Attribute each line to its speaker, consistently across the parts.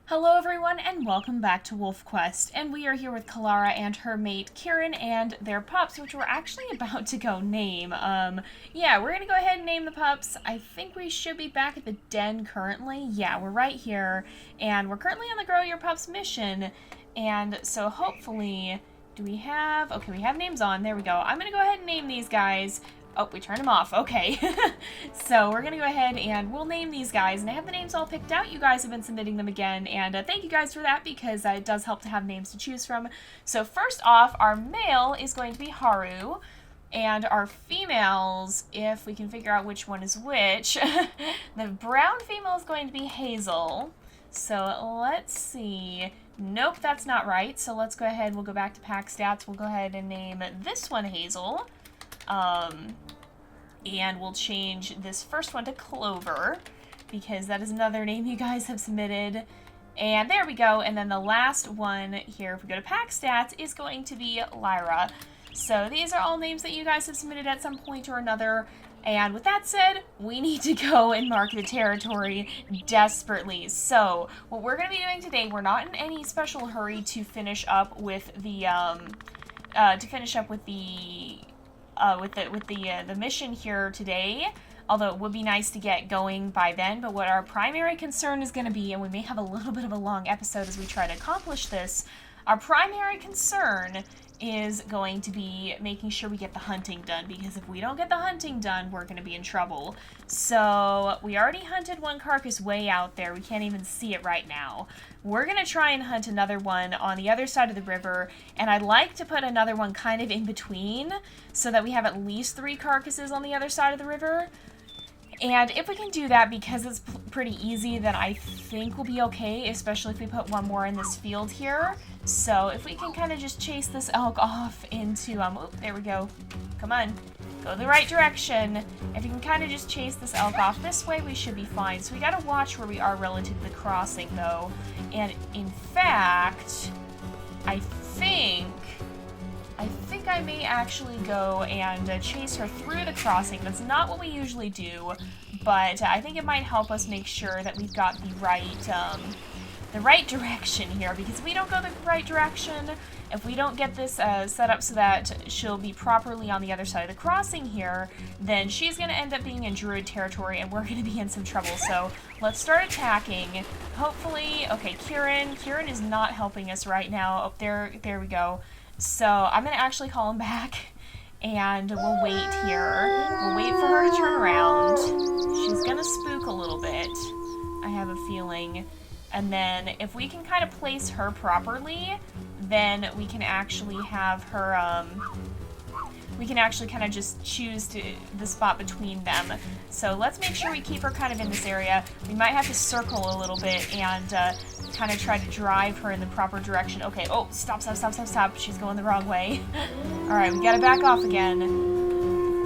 Speaker 1: Hello everyone and welcome back to WolfQuest, and we are here with Kalara and her mate Kieran and their pups, which we're actually about to go name. Yeah, we're gonna go ahead and name the pups. I think we should be back at the den currently. Yeah, we're right here, and we're currently on the Grow Your Pups mission, and so hopefully, do we have, okay, we have names on, there we go. I'm gonna go ahead and name these guys. Oh, we turned them off. Okay. So we're going to go ahead and we'll name these guys. And I have the names all picked out. You guys have been submitting them again. And thank you guys for that because it does help to have names to choose from. So first off, our male is going to be Haru. And our females, if we can figure out which one is which, the brown female is going to be Hazel. So let's see. Nope, that's not right. So let's go ahead. We'll go back to pack stats. We'll go ahead and name this one Hazel. And we'll change this first one to Clover, because that is another name you guys have submitted. And there we go. And then the last one here, if we go to pack stats, is going to be Lyra. So these are all names that you guys have submitted at some point or another. And with that said, we need to go and mark the territory desperately. So what we're going to be doing today, we're not in any special hurry to finish up with the, the mission here today, although it would be nice to get going by then. But what our primary concern is going to be, and we may have a little bit of a long episode as we try to accomplish this, our primary concern is going to be making sure we get the hunting done, because if we don't get the hunting done, we're going to be in trouble. So we already hunted one carcass way out there. We can't even see it right now. We're going to try and hunt another one on the other side of the river, and I'd like to put another one kind of in between so that we have at least 3 carcasses on the other side of the river. And if we can do that, because it's pretty easy, then I think we'll be okay, especially if we put one more in this field here. So if we can kind of just chase this elk off into, oh, there we go. Come on, go the right direction. If you can kind of just chase this elk off this way, we should be fine. So we gotta watch where we are relative to the crossing, though. And in fact, I think I may actually go and chase her through the crossing. That's not what we usually do, but I think it might help us make sure that we've got the right direction here, because if we don't go the right direction, if we don't get this set up so that she'll be properly on the other side of the crossing here, then she's going to end up being in druid territory and we're going to be in some trouble. So let's start attacking. Hopefully, okay, Kieran is not helping us right now. Oh, there we go. So I'm going to actually call him back, and we'll wait here. We'll wait for her to turn around. She's going to spook a little bit, I have a feeling. And then if we can kind of place her properly, then we can actually have her, we can actually kind of just choose the spot between them. So let's make sure we keep her kind of in this area. We might have to circle a little bit and kind of try to drive her in the proper direction. Okay, oh, stop. She's going the wrong way. Alright, we gotta back off again.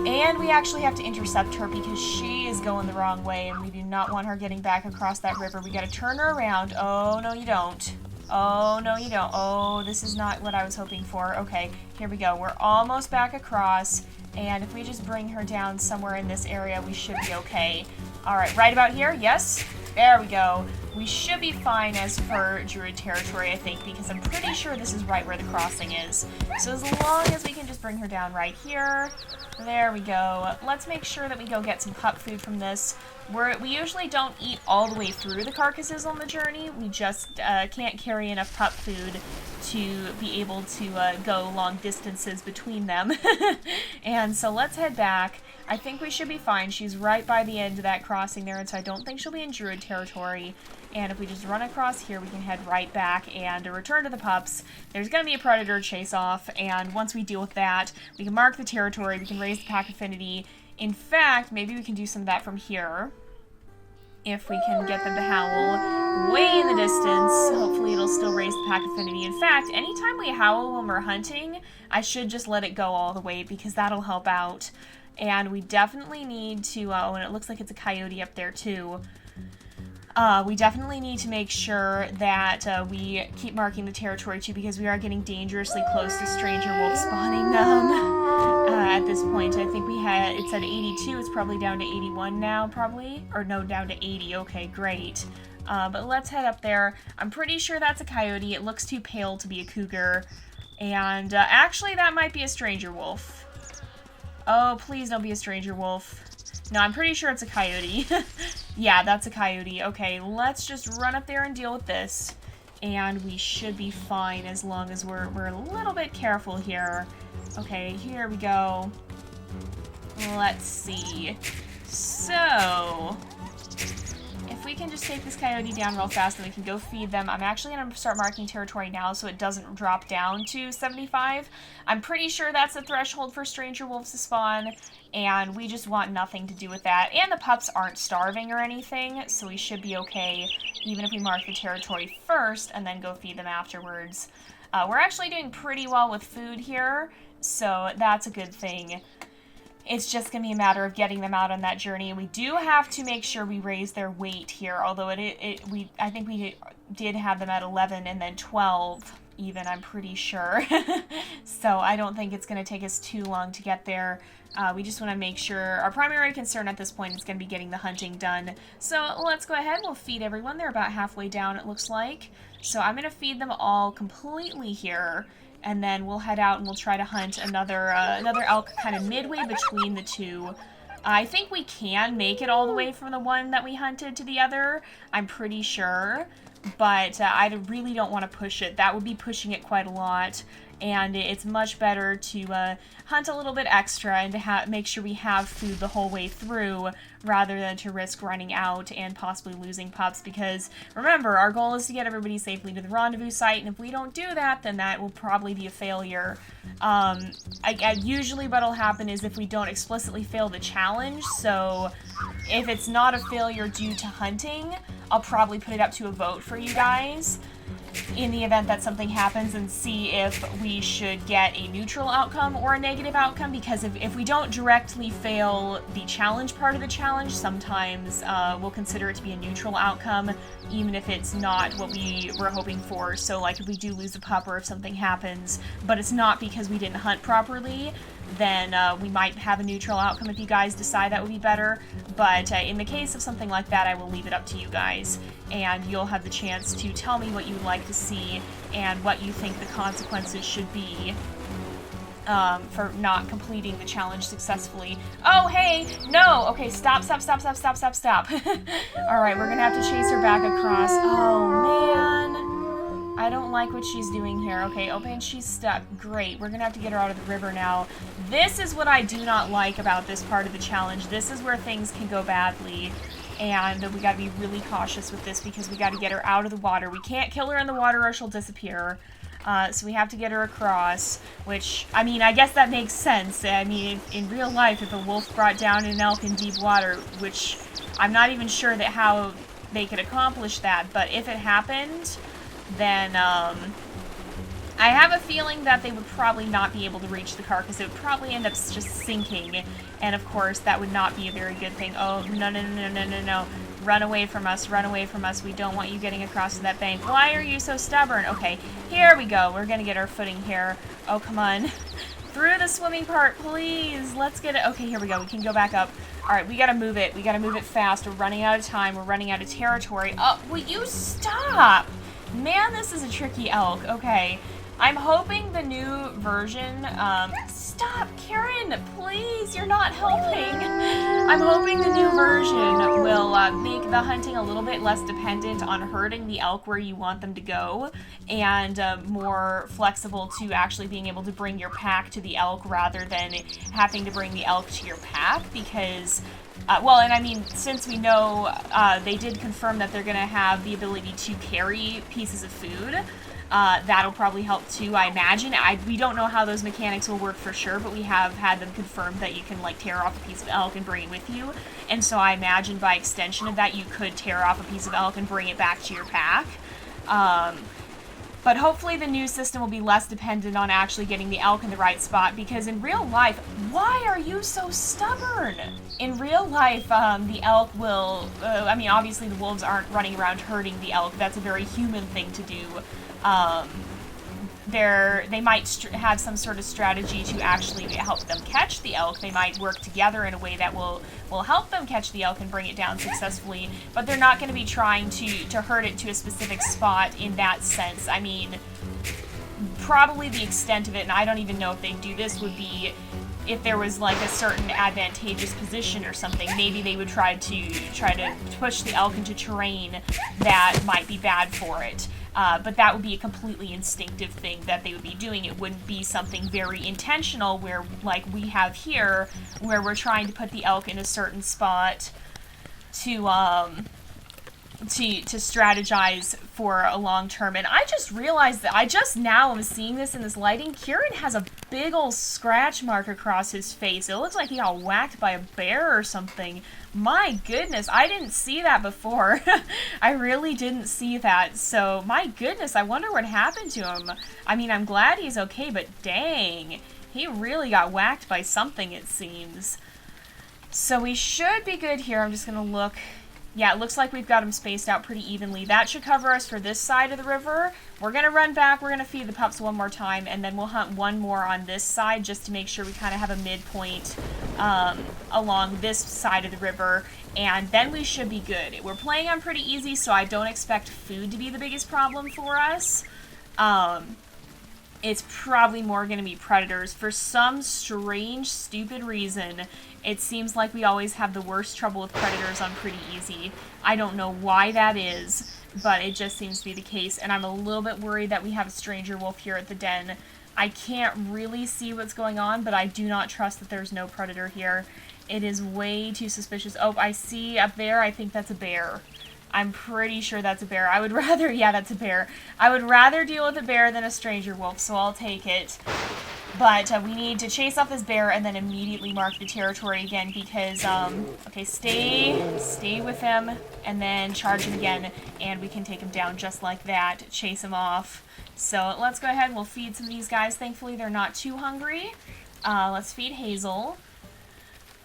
Speaker 1: And we actually have to intercept her because she is going the wrong way and we do not want her getting back across that river. We gotta turn her around. Oh, no you don't. Oh, no you don't. Oh, this is not what I was hoping for. Okay, here we go. We're almost back across, and if we just bring her down somewhere in this area, we should be okay. Alright, right about here? Yes? There we go. We should be fine as for druid territory, I think, because I'm pretty sure this is right where the crossing is. So as long as we can just bring her down right here. There we go. Let's make sure that we go get some pup food from this. We usually don't eat all the way through the carcasses on the journey. We just can't carry enough pup food to be able to go long distances between them. And so let's head back. I think we should be fine. She's right by the end of that crossing there, and so I don't think she'll be in druid territory. And if we just run across here, we can head right back and return to the pups. There's going to be a predator chase off, and once we deal with that, we can mark the territory, we can raise the pack affinity. In fact, maybe we can do some of that from here. If we can get them to howl way in the distance, hopefully it'll still raise the pack affinity. In fact, anytime we howl when we're hunting, I should just let it go all the way, because that'll help out. And we definitely need to, oh, and it looks like it's a coyote up there too. We definitely need to make sure that we keep marking the territory too, because we are getting dangerously close to stranger wolves spawning them at this point. I think it's at 82, it's probably down to 81 now, probably. Or no, down to 80, okay, great. But let's head up there. I'm pretty sure that's a coyote. It looks too pale to be a cougar. And actually, that might be a stranger wolf. Oh, please don't be a stranger wolf. No, I'm pretty sure it's a coyote. Yeah, that's a coyote. Okay, let's just run up there and deal with this. And we should be fine as long as we're a little bit careful here. Okay, here we go. Let's see. So, if we can just take this coyote down real fast, then we can go feed them. I'm actually going to start marking territory now so it doesn't drop down to 75. I'm pretty sure that's the threshold for stranger wolves to spawn, and we just want nothing to do with that. And the pups aren't starving or anything, so we should be okay, even if we mark the territory first and then go feed them afterwards. We're actually doing pretty well with food here, so that's a good thing. It's just going to be a matter of getting them out on that journey. We do have to make sure we raise their weight here, although I think we did have them at 11 and then 12 even, I'm pretty sure. So I don't think it's going to take us too long to get there. We just want to make sure our primary concern at this point is going to be getting the hunting done. So let's go ahead. We'll feed everyone. They're about halfway down, it looks like. So I'm going to feed them all completely here. And then we'll head out and we'll try to hunt another elk kind of midway between the two. I think we can make it all the way from the one that we hunted to the other. I'm pretty sure. But I really don't want to push it. That would be pushing it quite a lot. And it's much better to hunt a little bit extra and to make sure we have food the whole way through rather than to risk running out and possibly losing pups, because remember, our goal is to get everybody safely to the rendezvous site, and if we don't do that, then that will probably be a failure. Usually what'll happen is if we don't explicitly fail the challenge, so if it's not a failure due to hunting, I'll probably put it up to a vote for you guys in the event that something happens and see if we should get a neutral outcome or a negative outcome, because if we don't directly fail the challenge part of the challenge, sometimes we'll consider it to be a neutral outcome, even if it's not what we were hoping for. So like if we do lose a pup or if something happens, but it's not because we didn't hunt properly, then we might have a neutral outcome if you guys decide that would be better. But in the case of something like that, I will leave it up to you guys, and you'll have the chance to tell me what you'd like to see and what you think the consequences should be for not completing the challenge successfully. Oh, hey! No! Okay, stop. Alright, we're gonna have to chase her back across. Oh, man. I don't like what she's doing here. Okay, and she's stuck. Great. We're gonna have to get her out of the river now. This is what I do not like about this part of the challenge. This is where things can go badly. And we gotta be really cautious with this because we gotta get her out of the water. We can't kill her in the water or she'll disappear. So we have to get her across, which, I mean, I guess that makes sense. I mean, in real life, if a wolf brought down an elk in deep water, which I'm not even sure that how they could accomplish that, but if it happened, then I have a feeling that they would probably not be able to reach the carcass. It would probably end up just sinking, and of course that would not be a very good thing. Oh, no. Run away from us, we don't want you getting across to that bank. Why are you so stubborn? Okay, here we go. We're gonna get our footing here. Oh, come on. Through the swimming part, please. Let's get it. Okay, here we go. We can go back up. Alright, we gotta move it. We gotta move it fast. We're running out of time. We're running out of territory. Oh, will you stop? Man, this is a tricky elk. Okay. I'm hoping the new version, stop, Karen, please, you're not helping. I'm hoping the new version will make the hunting a little bit less dependent on herding the elk where you want them to go, and more flexible to actually being able to bring your pack to the elk rather than having to bring the elk to your pack, because well, and I mean, since we know they did confirm that they're going to have the ability to carry pieces of food, that'll probably help too, I imagine. We don't know how those mechanics will work for sure, but we have had them confirmed that you can, like, tear off a piece of elk and bring it with you. And so I imagine by extension of that, you could tear off a piece of elk and bring it back to your pack. But hopefully the new system will be less dependent on actually getting the elk in the right spot, because in real life, why are you so stubborn? In real life, the elk will, I mean, obviously the wolves aren't running around herding the elk. That's a very human thing to do. they might have some sort of strategy to actually help them catch the elk. They might work together in a way that will help them catch the elk and bring it down successfully, but they're not going to be trying to herd it to a specific spot in that sense. I mean, probably the extent of it, and I don't even know if they do this, would be if there was like a certain advantageous position or something. Maybe they would try to push the elk into terrain that might be bad for it. But that would be a completely instinctive thing that they would be doing. It wouldn't be something very intentional where, like we have here, where we're trying to put the elk in a certain spot to strategize for a long term. And I just realized that I just now am seeing this in this lighting. Kieran has a big old scratch mark across his face. It looks like he got whacked by a bear or something. My goodness, I didn't see that before. I really didn't see that. So, my goodness, I wonder what happened to him. I mean, I'm glad he's okay, but dang, he really got whacked by something, it seems. So we should be good here. I'm just going to look. Yeah, it looks like we've got them spaced out pretty evenly. That should cover us for this side of the river. We're going to run back, we're going to feed the pups one more time, and then we'll hunt one more on this side just to make sure we kind of have a midpoint along this side of the river, and then we should be good. We're playing on pretty easy, so I don't expect food to be the biggest problem for us. It's probably more going to be predators. For some strange, stupid reason, it seems like we always have the worst trouble with predators on pretty easy. I don't know why that is, but it just seems to be the case, and I'm a little bit worried that we have a stranger wolf here at the den. I can't really see what's going on, but I do not trust that there's no predator here. It is way too suspicious. Oh, I see up there, I think that's a bear. I'm pretty sure that's a bear. I would rather, yeah, that's a bear. I would rather deal with a bear than a stranger wolf, so I'll take it. But we need to chase off this bear and then immediately mark the territory again because, okay, stay with him and then charge him again, and we can take him down just like that, chase him off. So let's go ahead and we'll feed some of these guys. Thankfully, they're not too hungry. Let's feed Hazel.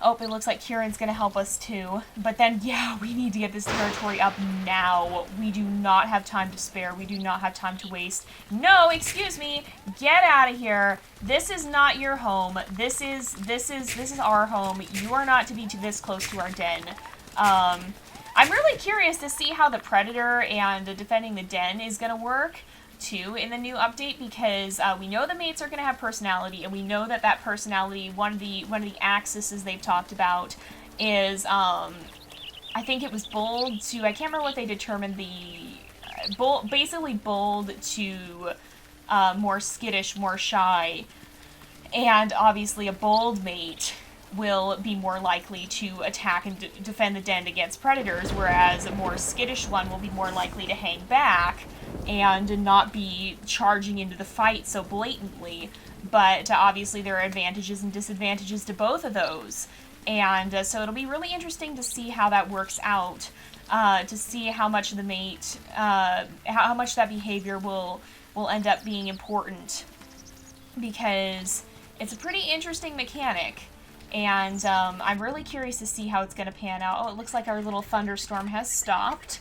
Speaker 1: Oh, it looks like Kieran's going to help us too. But then, yeah, we need to get this territory up now. We do not have time to spare. We do not have time to waste. No, excuse me. Get out of here. This is not your home. This is our home. You are not to be this close to our den. I'm really curious to see how the predator and defending the den is going to work too in the new update, because we know the mates are going to have personality, and we know that personality, one of the axes they've talked about is I think it was bold to, I can't remember what they determined, basically bold to more skittish, more shy, and obviously a bold mate will be more likely to attack and defend the den against predators, whereas a more skittish one will be more likely to hang back and not be charging into the fight so blatantly. But obviously there are advantages and disadvantages to both of those. And so it'll be really interesting to see how that works out, to see how much the mate, how much that behavior will end up being important. Because it's a pretty interesting mechanic. And I'm really curious to see how it's going to pan out. Oh, it looks like our little thunderstorm has stopped.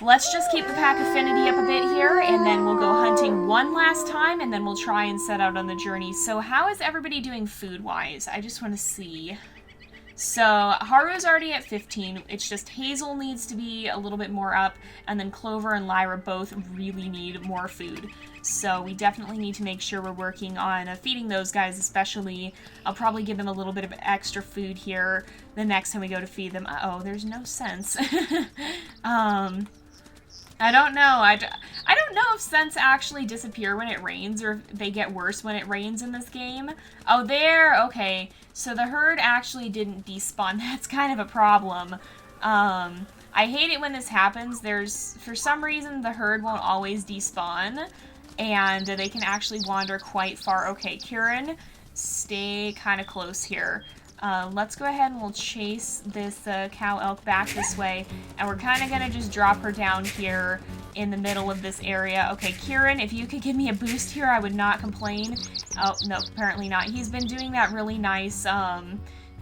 Speaker 1: Let's just keep the pack affinity up a bit here, and then we'll go hunting one last time, and then we'll try and set out on the journey. So how is everybody doing food-wise? I just want to see. So Haru's already at 15. It's just Hazel needs to be a little bit more up, and then Clover and Lyra both really need more food. So we definitely need to make sure we're working on feeding those guys especially. I'll probably give them a little bit of extra food here the next time we go to feed them. Uh-oh, there's no sense. I don't know. I don't know if scents actually disappear when it rains or if they get worse when it rains in this game. Oh, there. Okay. So the herd actually didn't despawn. That's kind of a problem. I hate it when this happens. For some reason, the herd won't always despawn, and they can actually wander quite far. Okay, Kieran, stay kind of close here. Let's go ahead and we'll chase this cow elk back this way, and we're kind of going to just drop her down here in the middle of this area. Okay, Kieran, if you could give me a boost here, I would not complain. Oh, no, apparently not. He's been doing that really nice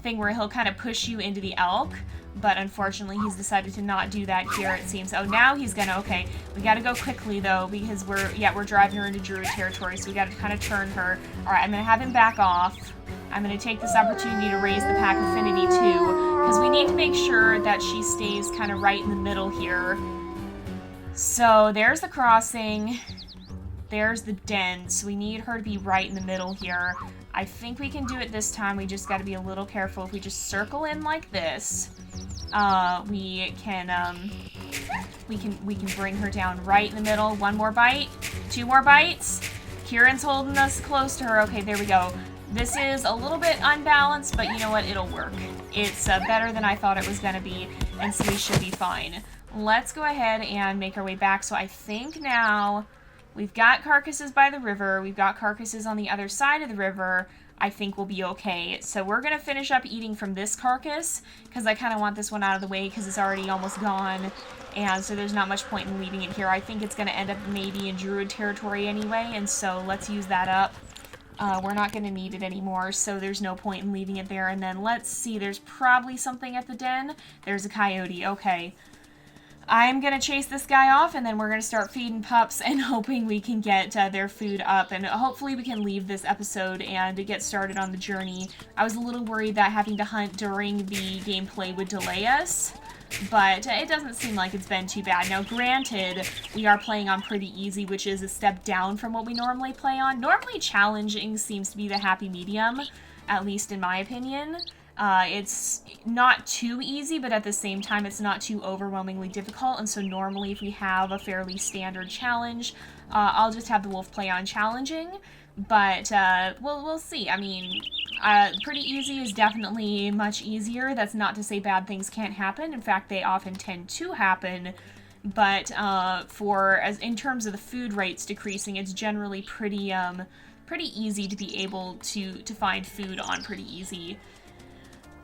Speaker 1: thing where he'll kind of push you into the elk. But unfortunately, he's decided to not do that here, it seems. Oh, now he's gonna, okay. We gotta go quickly, though, because we're driving her into Druid territory, so we gotta kind of turn her. All right, I'm gonna have him back off. I'm gonna take this opportunity to raise the pack affinity, too, because we need to make sure that she stays kind of right in the middle here. So, there's the crossing. There's the den, so we need her to be right in the middle here. I think we can do it this time. We just gotta be a little careful. If we just circle in like this, we can bring her down right in the middle. One more bite, 2 more bites. Kieran's holding us close to her. Okay, there we go. This is a little bit unbalanced, but you know what? It'll work. It's better than I thought it was gonna be, and so we should be fine. Let's go ahead and make our way back. So I think now we've got carcasses by the river. We've got carcasses on the other side of the river. I think we'll be okay. So we're going to finish up eating from this carcass because I kind of want this one out of the way because it's already almost gone. And so there's not much point in leaving it here. I think it's going to end up maybe in Druid territory anyway, and so let's use that up. We're not going to need it anymore, so there's no point in leaving it there. And then let's see, there's probably something at the den. There's a coyote. Okay. I'm going to chase this guy off, and then we're going to start feeding pups and hoping we can get their food up. And hopefully we can leave this episode and get started on the journey. I was a little worried that having to hunt during the gameplay would delay us, but it doesn't seem like it's been too bad. Now, granted, we are playing on pretty easy, which is a step down from what we normally play on. Normally, challenging seems to be the happy medium, at least in my opinion. It's not too easy, but at the same time, it's not too overwhelmingly difficult, and so normally if we have a fairly standard challenge, I'll just have the wolf play on challenging, but we'll see. I mean, pretty easy is definitely much easier. That's not to say bad things can't happen. In fact, they often tend to happen, but in terms of the food rates decreasing, it's generally pretty easy to be able to find food on pretty easy.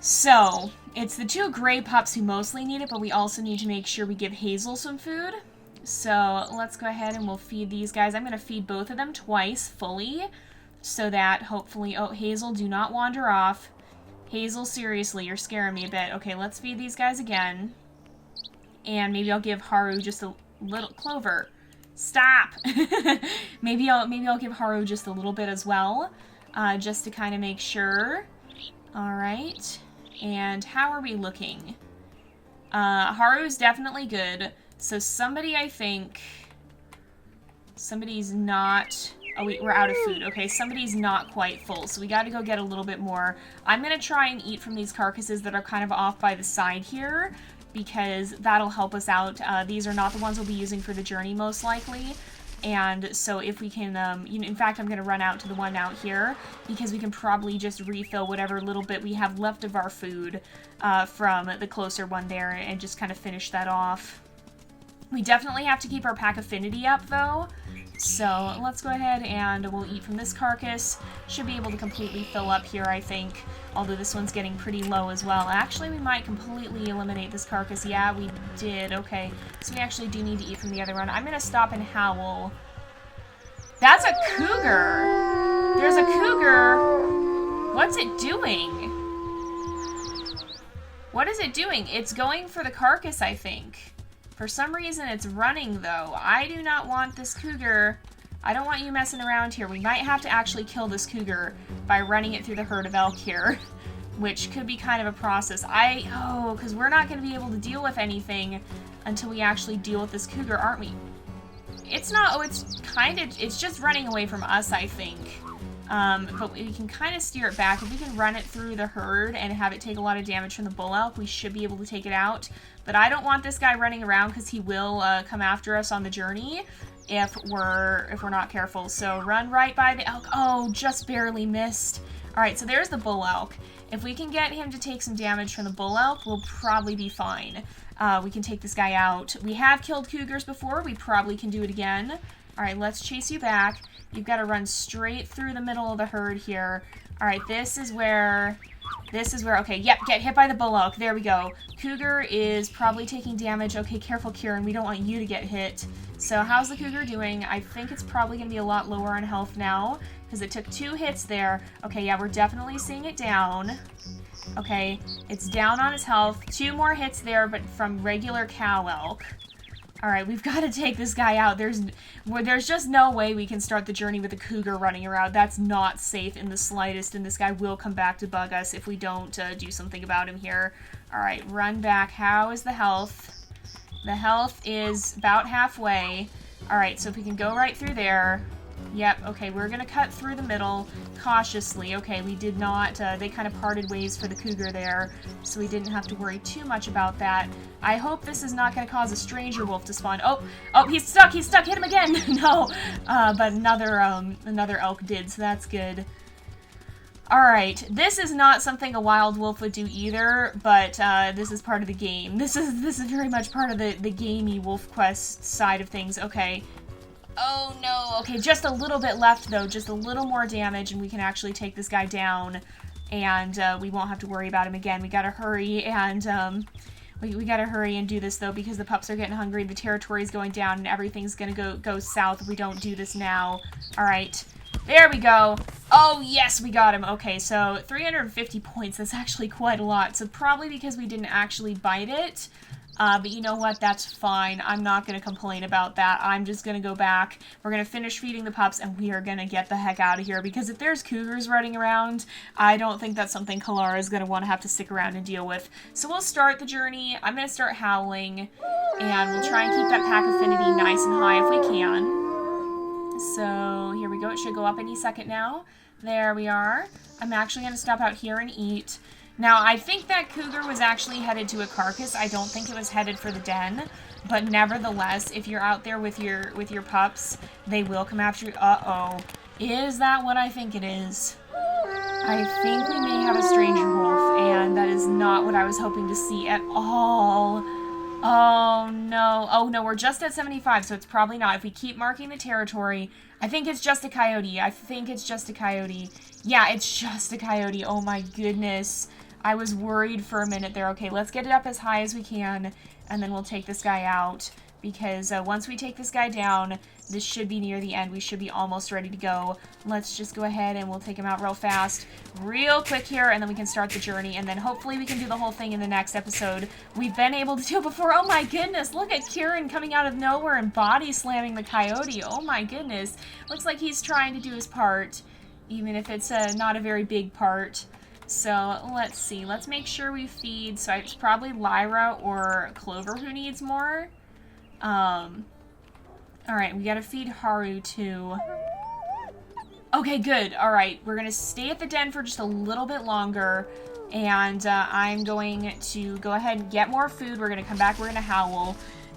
Speaker 1: So, it's the 2 gray pups who mostly need it, but we also need to make sure we give Hazel some food. So, let's go ahead and we'll feed these guys. I'm going to feed both of them twice, fully, so that hopefully... Oh, Hazel, do not wander off. Hazel, seriously, you're scaring me a bit. Okay, let's feed these guys again. And maybe I'll give Haru just a little... Clover, stop! maybe I'll give Haru just a little bit as well, just to kind of make sure. Alright. And how are we looking? Haru's definitely good. So somebody, I think... Somebody's not... Oh, we're out of food. Okay, somebody's not quite full, so we gotta go get a little bit more. I'm gonna try and eat from these carcasses that are kind of off by the side here, because that'll help us out. These are not the ones we'll be using for the journey, most likely. And so if we can, in fact, I'm going to run out to the one out here, because we can probably just refill whatever little bit we have left of our food from the closer one there, and just kind of finish that off. We definitely have to keep our pack affinity up, though. So let's go ahead and we'll eat from this carcass. Should be able to completely fill up here, I think. Although this one's getting pretty low as well. Actually, we might completely eliminate this carcass. Yeah, we did. Okay. So we actually do need to eat from the other one. I'm going to stop and howl. That's a cougar! There's a cougar! What's it doing? What is it doing? It's going for the carcass, I think. For some reason, it's running, though. I do not want this cougar. I don't want you messing around here. We might have to actually kill this cougar by running it through the herd of elk here, which could be kind of a process. Because we're not going to be able to deal with anything until we actually deal with this cougar, aren't we? It's not, it's just running away from us, I think. But we can kind of steer it back. If we can run it through the herd and have it take a lot of damage from the bull elk, we should be able to take it out. But I don't want this guy running around because he will come after us on the journey if we're not careful. So run right by the elk. Oh, just barely missed. All right, so there's the bull elk. If we can get him to take some damage from the bull elk, we'll probably be fine. We can take this guy out. We have killed cougars before. We probably can do it again. All right, let's chase you back. You've got to run straight through the middle of the herd here. All right, this is where, okay, yep, get hit by the bull elk. There we go. Cougar is probably taking damage. Okay, careful, Kieran. We don't want you to get hit. So how's the cougar doing? I think it's probably going to be a lot lower on health now because it took 2 hits there. Okay, yeah, we're definitely seeing it down. Okay, it's down on its health. 2 more hits there, but from regular cow elk. Alright, we've got to take this guy out. There's just no way we can start the journey with a cougar running around. That's not safe in the slightest, and this guy will come back to bug us if we don't do something about him here. Alright, run back. How is the health? The health is about halfway. Alright, so if we can go right through there. Yep, okay, we're gonna cut through the middle cautiously. Okay, we did not, they kind of parted ways for the cougar there, so we didn't have to worry too much about that. I hope this is not gonna cause a stranger wolf to spawn. Oh, he's stuck, hit him again! No, but another elk did, so that's good. Alright, this is not something a wild wolf would do either, but this is part of the game. This is very much part of the gamey WolfQuest side of things. Okay. Oh no, okay, just a little bit left though, just a little more damage and we can actually take this guy down and we won't have to worry about him again. We gotta hurry and we gotta hurry and do this though because the pups are getting hungry, the territory's going down and everything's gonna go south if we don't do this now. Alright, there we go. Oh yes, we got him. Okay, so 350 points, that's actually quite a lot, so probably because we didn't actually bite it. But you know what? That's fine. I'm not going to complain about that. I'm just going to go back. We're going to finish feeding the pups, and we are going to get the heck out of here. Because if there's cougars running around, I don't think that's something Kalara is going to want to have to stick around and deal with. So we'll start the journey. I'm going to start howling, and we'll try and keep that pack affinity nice and high if we can. So here we go. It should go up any second now. There we are. I'm actually going to stop out here and eat. Now, I think that cougar was actually headed to a carcass. I don't think it was headed for the den. But nevertheless, if you're out there with your pups, they will come after you. Uh-oh. Is that what I think it is? I think we may have a stranger wolf, and that is not what I was hoping to see at all. Oh, no. Oh, no, we're just at 75, so it's probably not. If we keep marking the territory, I think it's just a coyote. I think it's just a coyote. Yeah, it's just a coyote. Oh, my goodness. I was worried for a minute there. Okay, let's get it up as high as we can, and then we'll take this guy out, because once we take this guy down, this should be near the end. We should be almost ready to go. Let's just go ahead and we'll take him out real fast, real quick here, and then we can start the journey, and then hopefully we can do the whole thing in the next episode. We've been able to do it before. Oh my goodness, look at Kieran coming out of nowhere and body slamming the coyote. Oh my goodness. Looks like he's trying to do his part, even if it's not a very big part. So, let's see. Let's make sure we feed. So, it's probably Lyra or Clover who needs more. Alright, we gotta feed Haru, too. Okay, good. Alright, we're gonna stay at the den for just a little bit longer. And, I'm going to go ahead and get more food. We're gonna come back, we're gonna howl.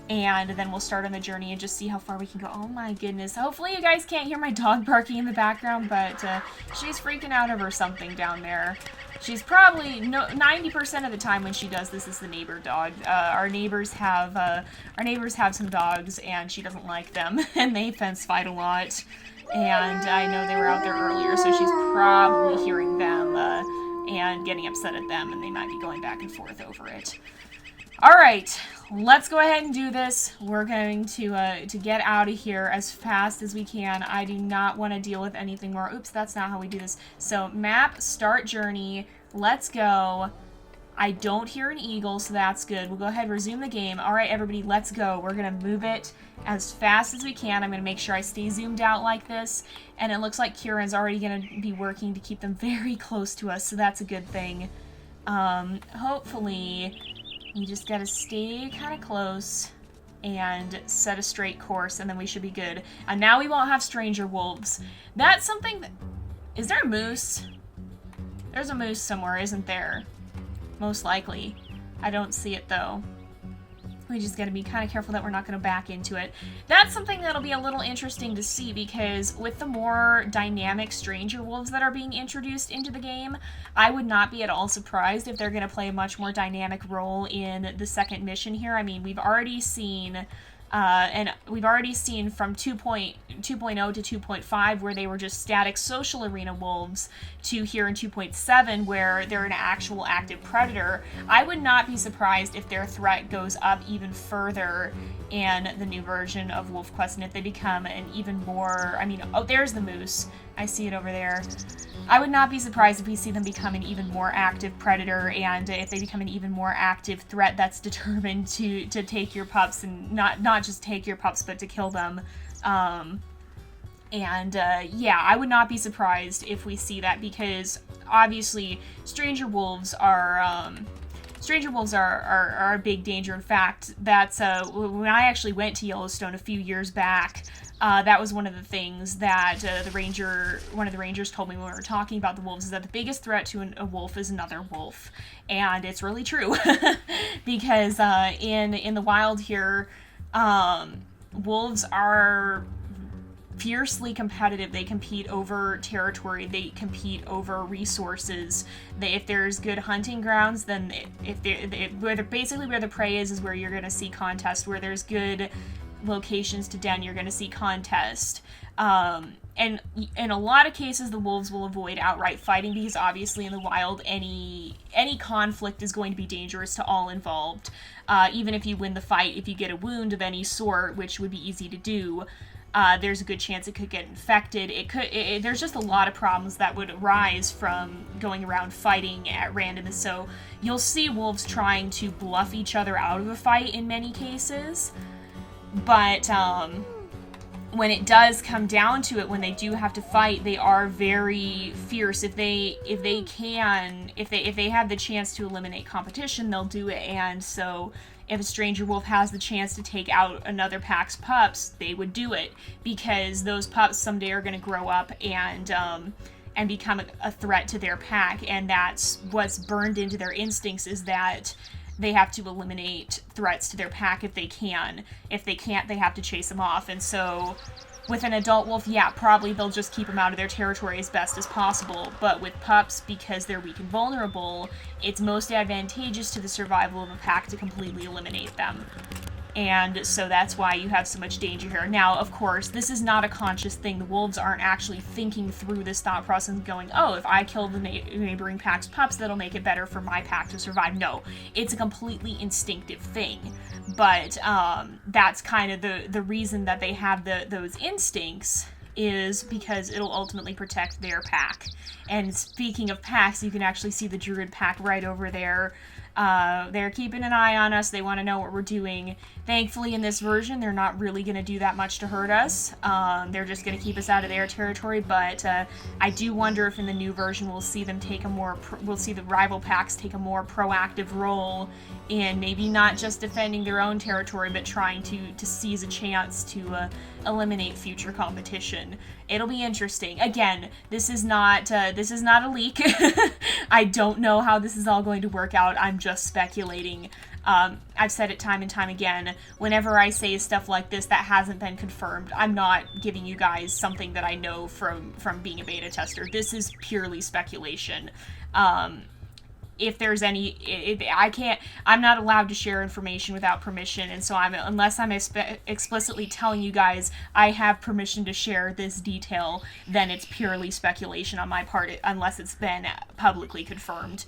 Speaker 1: And then we'll start on the journey and just see how far we can go. Oh my goodness. Hopefully you guys can't hear my dog barking in the background, but she's freaking out over something down there. She's probably 90% of the time when she does this is the neighbor dog. Our neighbors have some dogs and she doesn't like them and they fence fight a lot. And I know they were out there earlier, so she's probably hearing them and getting upset at them, and they might be going back and forth over it. Alright, let's go ahead and do this. We're going to get out of here as fast as we can. I do not want to deal with anything more. Oops, that's not how we do this. So, map, start journey, let's go. I don't hear an eagle, so that's good. We'll go ahead and resume the game. Alright, everybody, let's go. We're going to move it as fast as we can. I'm going to make sure I stay zoomed out like this. And it looks like Kieran's already going to be working to keep them very close to us, so that's a good thing. Hopefully, you just got to stay kind of close and set a straight course, and then we should be good. And now we won't have stranger wolves. That's something that... Is there a moose? There's a moose somewhere, isn't there? Most likely. I don't see it, though. We just gotta be kind of careful that we're not gonna back into it. That's something that'll be a little interesting to see, because with the more dynamic stranger wolves that are being introduced into the game, I would not be at all surprised if they're gonna play a much more dynamic role in the second mission here. I mean, we've already seen... from 2.0 to 2.5 where they were just static social arena wolves to here in 2.7 where they're an actual active predator. I would not be surprised if their threat goes up even further in the new version of WolfQuest, and if they become an even more... I mean, oh, there's the moose. I see it over there. I would not be surprised if we see them become an even more active predator, and if they become an even more active threat that's determined to take your pups, and not just take your pups, but to kill them. Yeah, I would not be surprised if we see that, because obviously stranger wolves are a big danger. In fact, that's when I actually went to Yellowstone a few years back. That was one of the things that one of the rangers told me when we were talking about the wolves, is that the biggest threat to a wolf is another wolf, and it's really true. Because in the wild here, wolves are fiercely competitive. They compete over territory. They compete over resources. If there's good hunting grounds, then where the prey is where you're going to see contest. Where there's good locations to den, you're going to see contest. And in a lot of cases, the wolves will avoid outright fighting, because obviously in the wild, any conflict is going to be dangerous to all involved. Even if you win the fight, if you get a wound of any sort, which would be easy to do, there's a good chance it could get infected. There's just a lot of problems that would arise from going around fighting at random. So you'll see wolves trying to bluff each other out of a fight in many cases. But when it does come down to it, when they do have to fight, they are very fierce. If they have the chance to eliminate competition, they'll do it. And so if a stranger wolf has the chance to take out another pack's pups, they would do it, because those pups someday are going to grow up and become a threat to their pack. And that's what's burned into their instincts, is that they have to eliminate threats to their pack if they can. If they can't, they have to chase them off. And so with an adult wolf, yeah, probably they'll just keep them out of their territory as best as possible. But with pups, because they're weak and vulnerable, it's most advantageous to the survival of a pack to completely eliminate them. And so that's why you have so much danger here. Now, of course, this is not a conscious thing. The wolves aren't actually thinking through this thought process and going, oh, if I kill the neighboring pack's pups, that'll make it better for my pack to survive. No, it's a completely instinctive thing. But that's kind of the reason that they have those instincts, is because it'll ultimately protect their pack. And speaking of packs, you can actually see the druid pack right over there. They're keeping an eye on us. They want to know what we're doing. Thankfully, in this version, they're not really going to do that much to hurt us. They're just going to keep us out of their territory. But I do wonder if in the new version we'll see them we'll see the rival packs take a more proactive role in maybe not just defending their own territory, but trying to seize a chance to eliminate future competition. It'll be interesting. Again, this is not a leak. I don't know how this is all going to work out. I'm just speculating. I've said it time and time again. Whenever I say stuff like this that hasn't been confirmed, I'm not giving you guys something that I know from being a beta tester. This is purely speculation. If there's I'm not allowed to share information without permission, and so unless I'm explicitly telling you guys I have permission to share this detail, then it's purely speculation on my part, unless it's been publicly confirmed.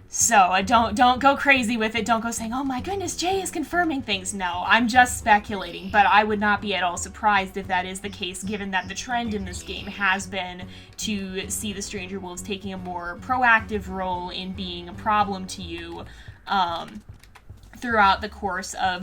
Speaker 1: So don't go crazy with it. Don't go saying, oh my goodness, Jay is confirming things. No, I'm just speculating, but I would not be at all surprised if that is the case, given that the trend in this game has been to see the stranger wolves taking a more proactive role in being a problem to you throughout the course of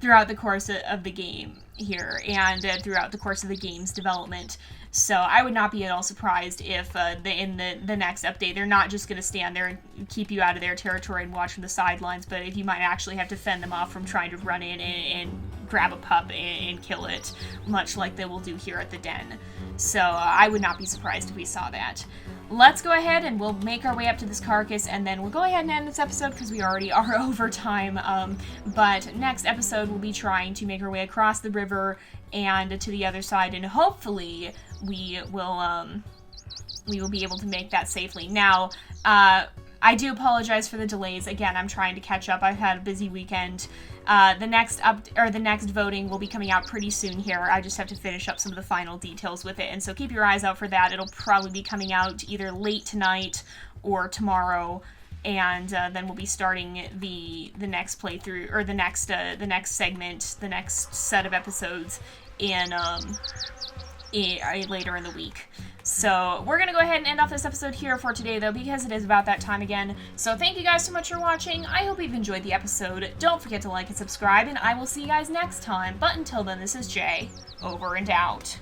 Speaker 1: the game here, and throughout the course of the game's development. So I would not be at all surprised if in the next update they're not just going to stand there and keep you out of their territory and watch from the sidelines, but if you might actually have to fend them off from trying to run in and grab a pup and kill it, much like they will do here at the den. So I would not be surprised if we saw that. Let's go ahead and we'll make our way up to this carcass, and then we'll go ahead and end this episode because we already are over time. But next episode we'll be trying to make our way across the river and to the other side, and hopefully we will be able to make that safely. Now, I do apologize for the delays. Again, I'm trying to catch up. I've had a busy weekend. The next voting will be coming out pretty soon here. I just have to finish up some of the final details with it, and so keep your eyes out for that. It'll probably be coming out either late tonight or tomorrow, and then we'll be starting the next playthrough, or the next segment, the next set of episodes in later in the week. So we're going to go ahead and end off this episode here for today, though, because it is about that time again. So thank you guys so much for watching. I hope you've enjoyed the episode. Don't forget to like and subscribe, and I will see you guys next time. But until then, this is Jay, over and out.